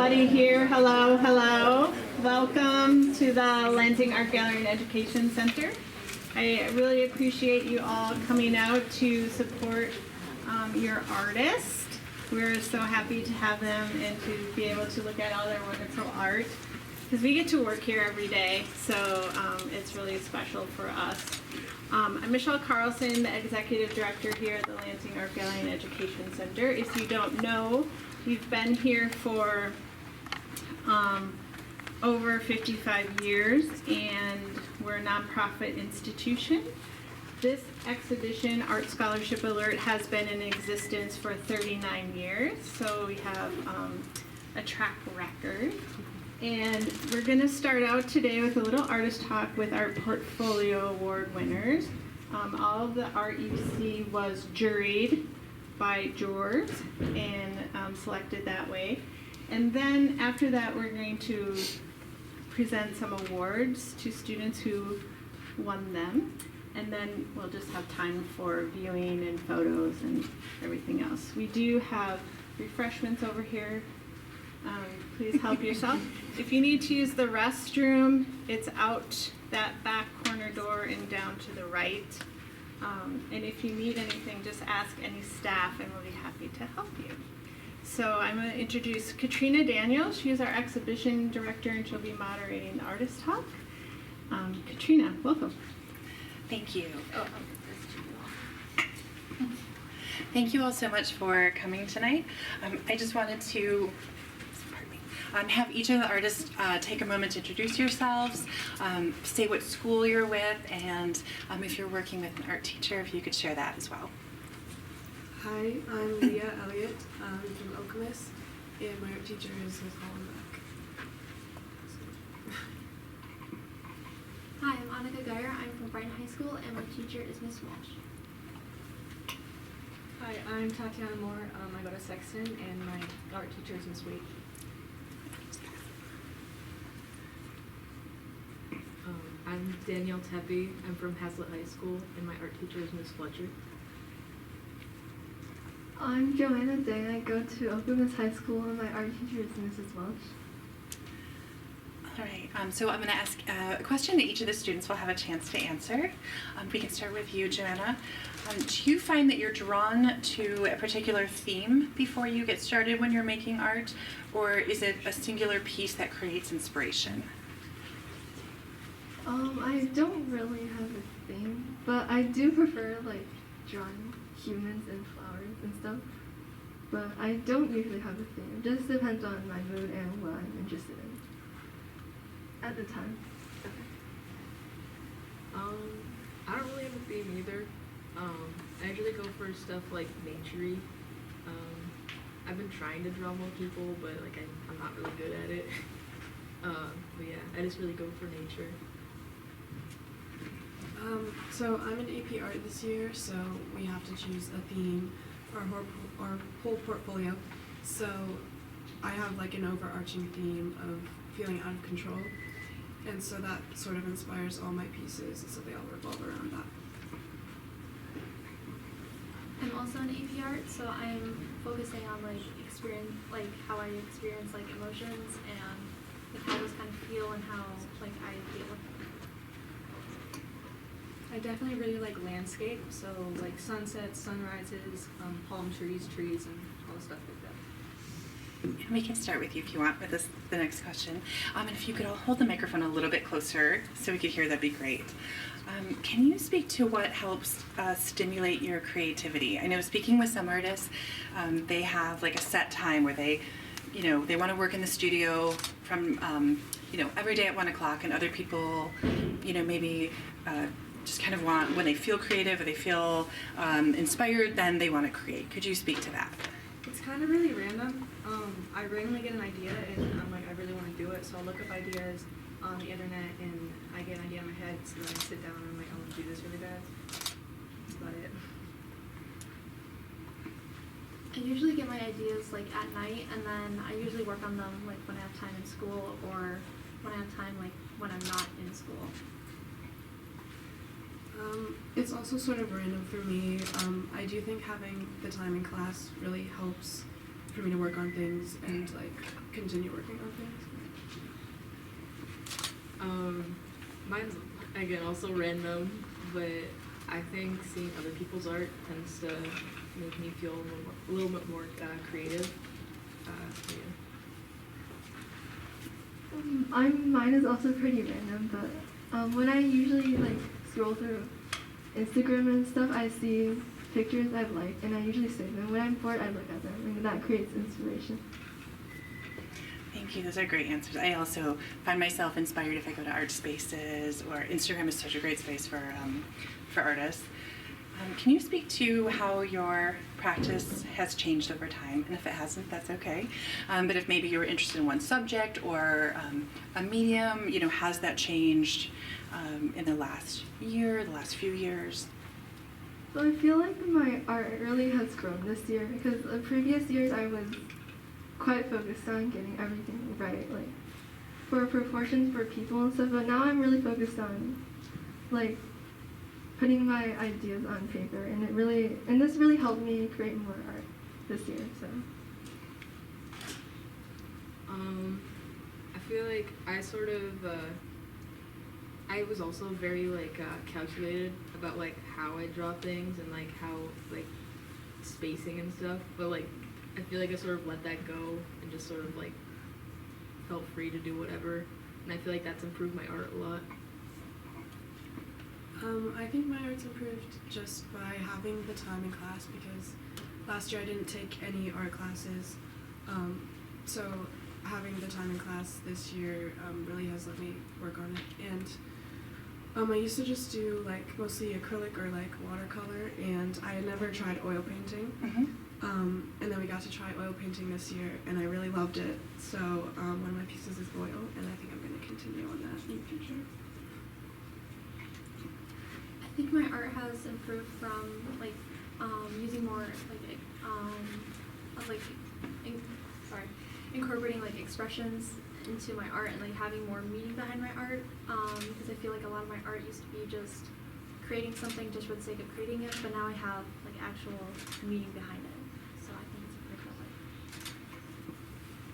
everybody here. Hello, hello. Welcome to the Lansing Art Gallery and Education Center. I really appreciate you all coming out to support your artist. We're so happy to have them and to be able to look at all their wonderful art, because we get to work here every day, so it's really special for us. I'm Michelle Carlson, the Executive Director here at the Lansing Art Gallery and Education Center. If you don't know, we've been here for over 55 years, and we're a nonprofit institution. This exhibition, Art Scholarship Alert, has been in existence for 39 years, so we have a track record. And we're going to start out today with a little artist talk with our Portfolio Award winners. All of the art you see was juried by jurors and selected that way. And then after that, we're going to present some awards to students who won them. And then we'll just have time for viewing and photos and everything else. We do have refreshments over here. Please help yourself. If you need to use the restroom, it's out that back corner door and down to the right. And if you need anything, just ask any staff and we'll be happy to help you. So I'm going to introduce Katrina Daniels. She is our exhibition director and she'll be moderating the artist talk. Katrina, welcome. Thank you. Thank you all so much for coming tonight. I just wanted to have each of the artists take a moment to introduce yourselves, say what school you're with, and if you're working with an art teacher, if you could share that as well. Hi, I'm Leah Elliott. I'm from Okemos, and my art teacher is Ms. Hollenbeck. Hi, I'm Annika Geyer. I'm from Brighton High School, and my teacher is Miss Walsh. Hi, I'm Tatiana Moore. I go to Sexton, and my art teacher is Miss Wade. I'm Danielle Tepe. I'm from Hazlitt High School, and my art teacher is Miss Fletcher. I'm Joanna Day. I go to Okemos High School, and my art teacher is Mrs. Welch. All right, so I'm going to ask a question that each of the students will have a chance to answer. We can start with you, Joanna. Do you find that you're drawn to a particular theme before you get started when you're making art, or is it a singular piece that creates inspiration? I don't really have a theme, but I do prefer like drawing humans and flowers and stuff. But I don't usually have a theme. It just depends on my mood and what I'm interested in at the time. I don't really have a theme either. I usually go for stuff like nature-y. I've been trying to draw more people, but like I'm not really good at it. But yeah, I just really go for nature. So I'm in AP Art this year, so we have to choose a theme for our whole portfolio. So I have like an overarching theme of feeling out of control, and so that sort of inspires all my pieces, and so they all revolve around that. I'm also in AP Art, so I'm focusing on like how I experience like emotions and like how those kind of feel and how like I feel. I definitely really like landscape, so like sunsets, sunrises, palm trees, and all stuff like that. And we can start with you if you want with the next question. And if you could all hold the microphone a little bit closer so we could hear, that'd be great. Can you speak to what helps stimulate your creativity? I know speaking with some artists, they have like a set time where they want to work in the studio from, every day at 1 o'clock, and other people, maybe just kind of want, when they feel creative or they feel inspired, then they want to create. Could you speak to that? It's kind of really random. I randomly get an idea and I'm like, I really want to do it, so I'll look up ideas on the internet and I get an idea in my head, so then I sit down and I'm like, I want to do this really bad. That's about it. I usually get my ideas like at night, and then I usually work on them like when I have time in school or when I have time like when I'm not in school. It's also sort of random for me. I do think having the time in class really helps for me to work on things and like continue working on things. Mine's again also random, but I think seeing other people's art tends to make me feel a little bit more creative. So yeah. Mine is also pretty random, but when I usually like scroll through Instagram and stuff, I see pictures I've liked, and I usually save them. When I'm bored, I look at them, and that creates inspiration. Thank you. Those are great answers. I also find myself inspired if I go to art spaces, or Instagram is such a great space for artists. Can you speak to how your practice has changed over time? And if it hasn't, that's okay. But if maybe you were interested in one subject or a medium, has that changed in the last year, the last few years? So I feel like my art really has grown this year, because the previous years I was quite focused on getting everything right, like for proportions for people and stuff, but now I'm really focused on like putting my ideas on paper, and this really helped me create more art this year. So I feel like I was also very calculated about like how I draw things and like how like spacing and stuff, but like I feel like I sort of let that go and just sort of like felt free to do whatever, and I feel like that's improved my art a lot. I think my art's improved just by having the time in class, because last year I didn't take any art classes, so having the time in class this year really has let me work on it. And I used to just do like mostly acrylic or like watercolor, and I had never tried oil painting. Mm-hmm. And then we got to try oil painting this year, and I really loved it. So one of my pieces is oil, and I think I'm going to continue on that in the future. I think my art has improved from like using more incorporating like expressions into my art and like having more meaning behind my art, because I feel like a lot of my art used to be just creating something just for the sake of creating it, but now I have like actual meaning behind it. So I think it's improved that way.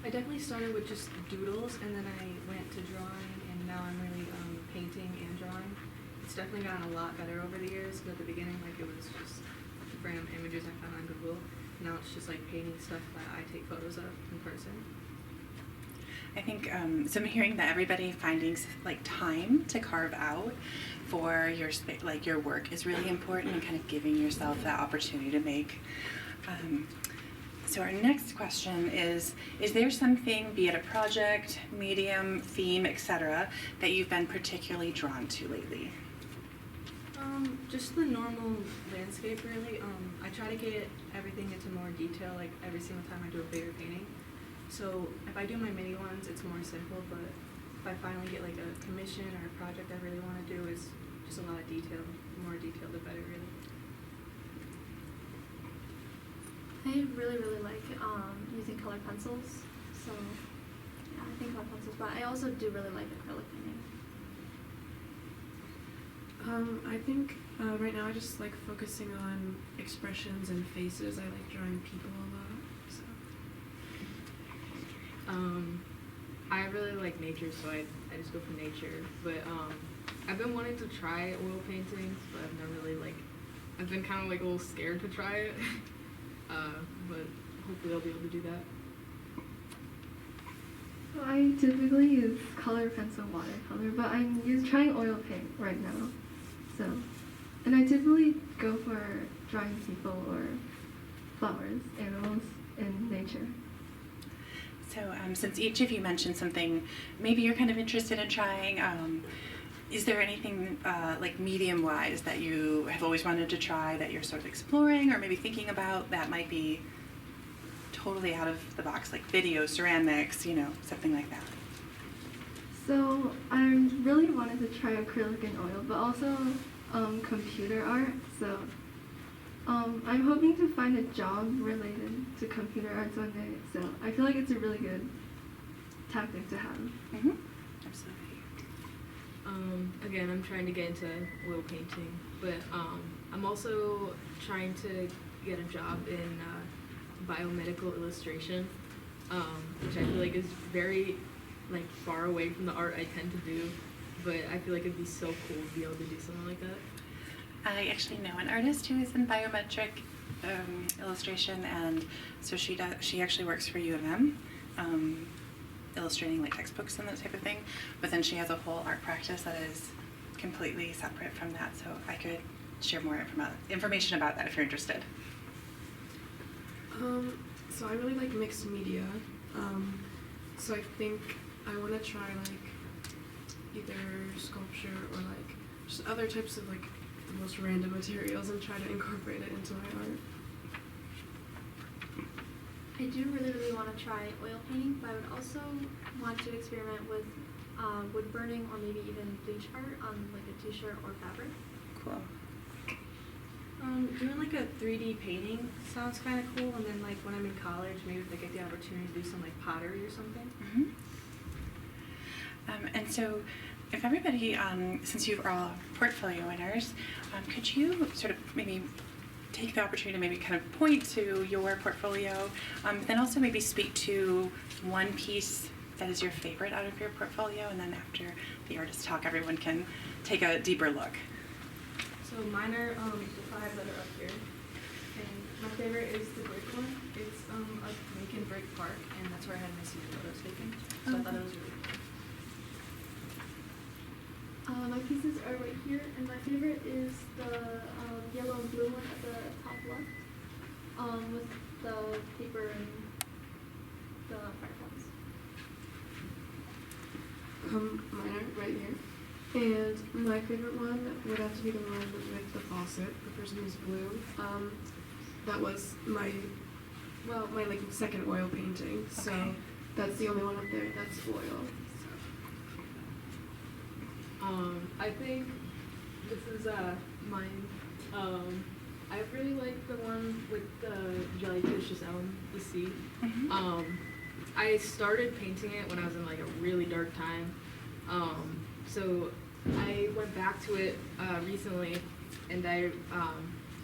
I definitely started with just doodles, and then I went to drawing, and now I'm really painting and drawing. It's definitely gotten a lot better over the years, but at the beginning, like, it was just random images I found on Google. Now it's just like painting stuff that I take photos of in person. I think so. I'm hearing that everybody finding like time to carve out for your your work is really important, and kind of giving yourself that opportunity to make. So our next question is there something, be it a project, medium, theme, etc., that you've been particularly drawn to lately? Just the normal landscape, really. I try to get everything into more detail, like every single time I do a bigger painting. So if I do my mini ones, it's more simple, but if I finally get like a commission or a project I really want to do, it's just a lot of detail. The more detailed, the better, really. I really, really like using colored pencils. So yeah, I think about pencils, but I also do really like acrylic painting. I think right now I just like focusing on expressions and faces. I like drawing people a lot. So. I really like nature, so I just go for nature. But I've been wanting to try oil paintings, but I've never really I've been kind of like a little scared to try it. But hopefully I'll be able to do that. So I typically use color pencil, watercolor, but I'm trying oil paint right now. So, and I typically go for drawing people or flowers, animals, and nature. So since each of you mentioned something maybe you're kind of interested in trying, is there anything like medium-wise that you have always wanted to try that you're sort of exploring or maybe thinking about that might be totally out of the box, like video, ceramics, something like that? So I really wanted to try acrylic and oil, but also computer art. So I'm hoping to find a job related to computer arts one day. So I feel like it's a really good tactic to have. Mm-hmm. Absolutely. Again, I'm trying to get into oil painting, but I'm also trying to get a job in biomedical illustration, which I feel like is very like far away from the art I tend to do, but I feel like it'd be so cool to be able to do something like that. I actually know an artist who is in biometric illustration, and so she actually works for U of M, illustrating like textbooks and that type of thing. But then she has a whole art practice that is completely separate from that. So I could share more information about that if you're interested. So I really like mixed media. So I think I want to try like either sculpture or like just other types of like the most random materials and try to incorporate it into my art. I do really want to try oil painting, but I would also want to experiment with wood burning or maybe even bleach art on like a t-shirt or fabric. Cool. Doing like a 3D painting sounds kind of cool, and then like when I'm in college, maybe if I get the opportunity to do some like pottery or something. And so, if everybody, since you are all portfolio winners, could you sort of maybe take the opportunity to maybe kind of point to your portfolio, then also maybe speak to one piece that is your favorite out of your portfolio, and then after the artist talk, everyone can take a deeper look. So mine are the 5 that are up here, and my favorite is the brick one. It's a Lincoln Brick Park, and that's where I had my senior photos taken. So I thought it was really cool. My pieces are right here, and my favorite is the yellow and blue one at the top left, with the paper and the fireflies. Mine are right here. And my favorite one would have to be the one with the faucet, the person who's blue. That was my like second oil painting. So Okay. that's the only one up there that's oil. I think this is mine. I really like the one with the jellyfish just out in the sea. I started painting it when I was in like a really dark time. So I went back to it recently, and I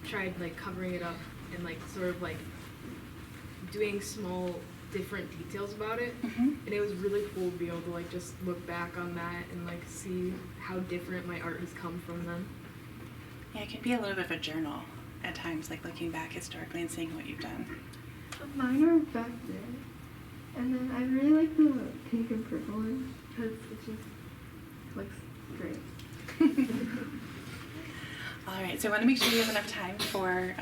tried like covering it up and like sort of like doing small different details about it, and it was really cool to be able to like just look back on that and like see how different my art has come from then. Yeah, it can be a little bit of a journal at times, like looking back historically and seeing what you've done. Mine are back there. And then I really like the pink and purple one because it just looks great. All right, so I want to make sure we have enough time for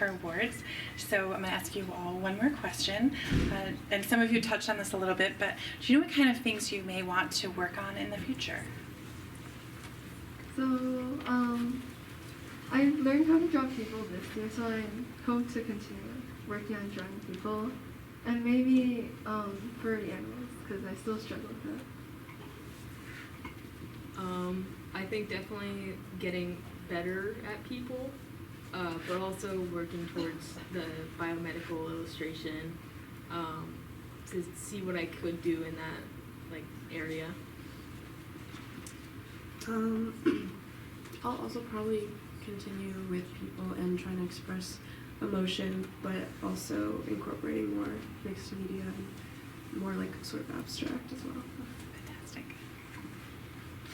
awards. So I'm going to ask you all one more question. And some of you touched on this a little bit, but do you know what kind of things you may want to work on in the future? So, I learned how to draw people this year, so I hope to continue working on drawing people. And maybe furry animals, because I still struggle with that. I think definitely getting better at people, but also working towards the biomedical illustration to see what I could do in that like area. I'll also probably continue with people and trying to express emotion, but also incorporating more mixed media and more like sort of abstract as well. Fantastic.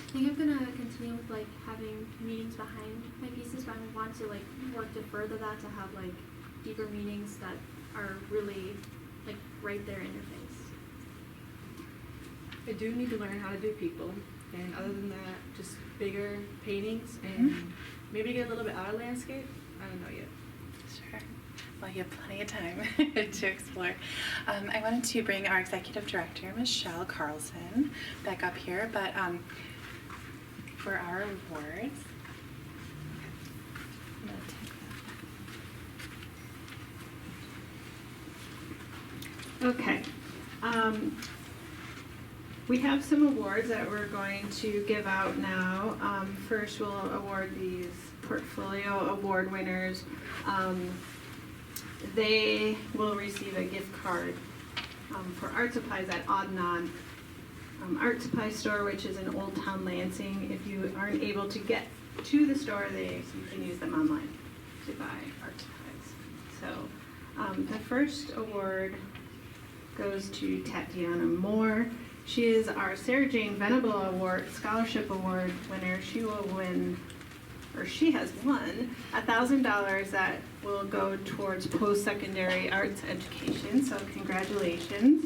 I think I'm gonna continue with like having meanings behind my pieces, but I want to like work to further that to have like deeper meanings that are really like right there in your face. I do need to learn how to do people, and other than that, just bigger paintings and maybe get a little bit out of landscape. I don't know yet. Sure. Well, you have plenty of time to explore. I wanted to bring our executive director, Michelle Carlson, back up here, but for our awards, I'm gonna take that. Okay. We have some awards that we're going to give out now. First, we'll award these portfolio award winners. They will receive a gift card for art supplies at Adnan Art Supply Store, which is in Old Town Lansing. If you aren't able to get to the store, you can use them online to buy art supplies. So The first award goes to Tatiana Moore. She is our Sarah Jane Venable Award Scholarship Award winner. She will win, or she has won, $1,000 that will go towards post-secondary arts education. So congratulations.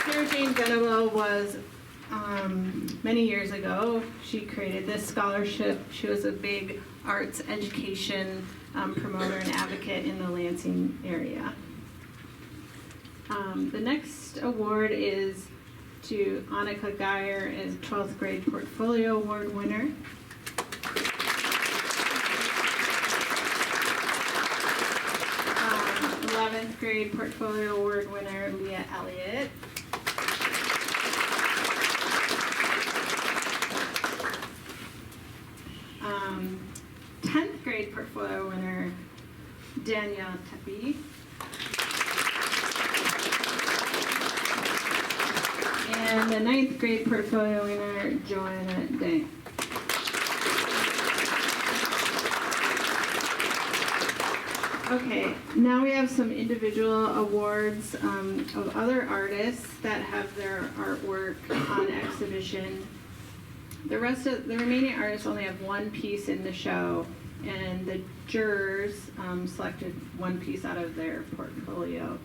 Sarah Jane Venable was many years ago. She created this scholarship. She was a big arts education promoter and advocate in the Lansing area. The next award is to Annika Geyer as 12th grade portfolio award winner. Um, 11th grade portfolio award winner Leah Elliott. 10th grade portfolio winner Danielle Tepe. And the 9th grade portfolio winner Joanna Day. Okay, now we have some individual awards of other artists that have their artwork on exhibition. The remaining artists only have one piece in the show, and the jurors selected one piece out of their portfolio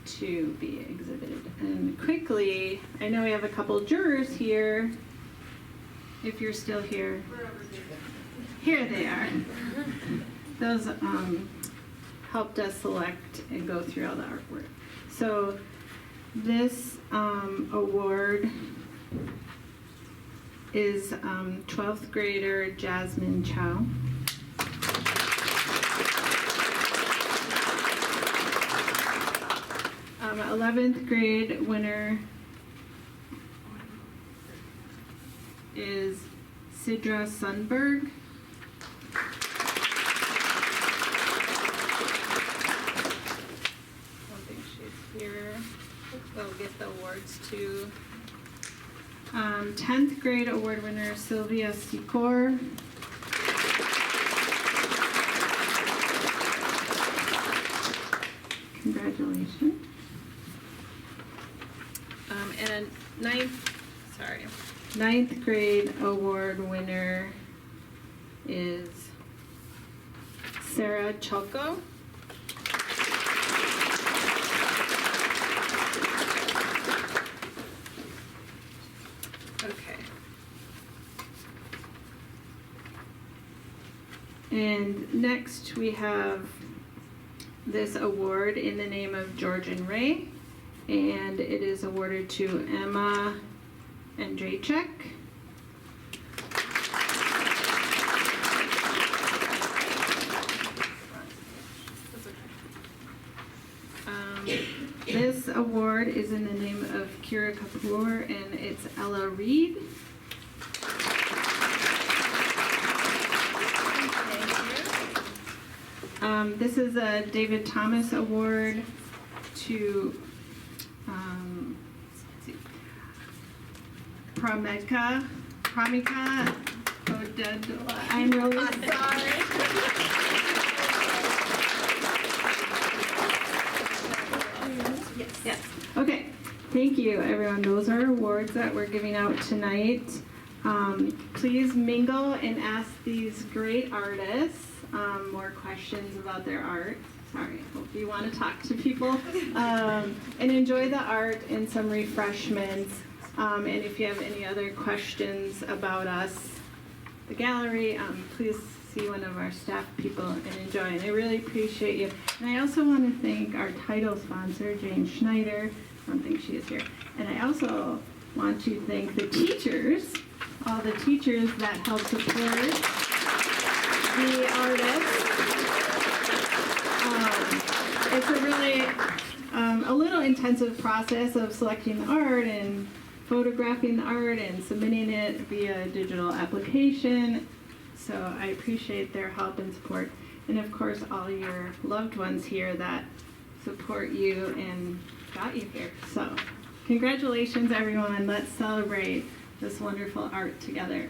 to be exhibited. And quickly, I know we have a couple jurors here. If you're still here, here they are. Those helped us select and go through all the artwork. So this award is 12th grader Jasmine Chow. Um, 11th grade winner is Sidra Sundberg. I don't think she's here. They'll get the awards too. 10th grade award winner Sylvia Secor. Congratulations. And a ninth grade award winner is Sarah Chalco. Okay. And next we have this award in the name of George and Ray, and it is awarded to Emma Andrzejczyk. This award is in the name of Kira Kapoor, and it's Ella Reed. This is a David Thomas Award to Pramika Odedula. I'm really sorry. Yes. Okay. Thank you, everyone. Those are awards that we're giving out tonight. Please mingle and ask these great artists more questions about their art. Sorry, hope you want to talk to people. And enjoy the art and some refreshments. And if you have any other questions about us, the gallery, please see one of our staff people and enjoy. And I really appreciate you. And I also want to thank our title sponsor, Jane Schneider. I don't think she is here. And I also want to thank the teachers, all the teachers that help support the artists. It's a really, a little intensive process of selecting the art and photographing the art and submitting it via digital application. So I appreciate their help and support. And of course, all your loved ones here that support you and got you here. So congratulations, everyone. Let's celebrate this wonderful art together.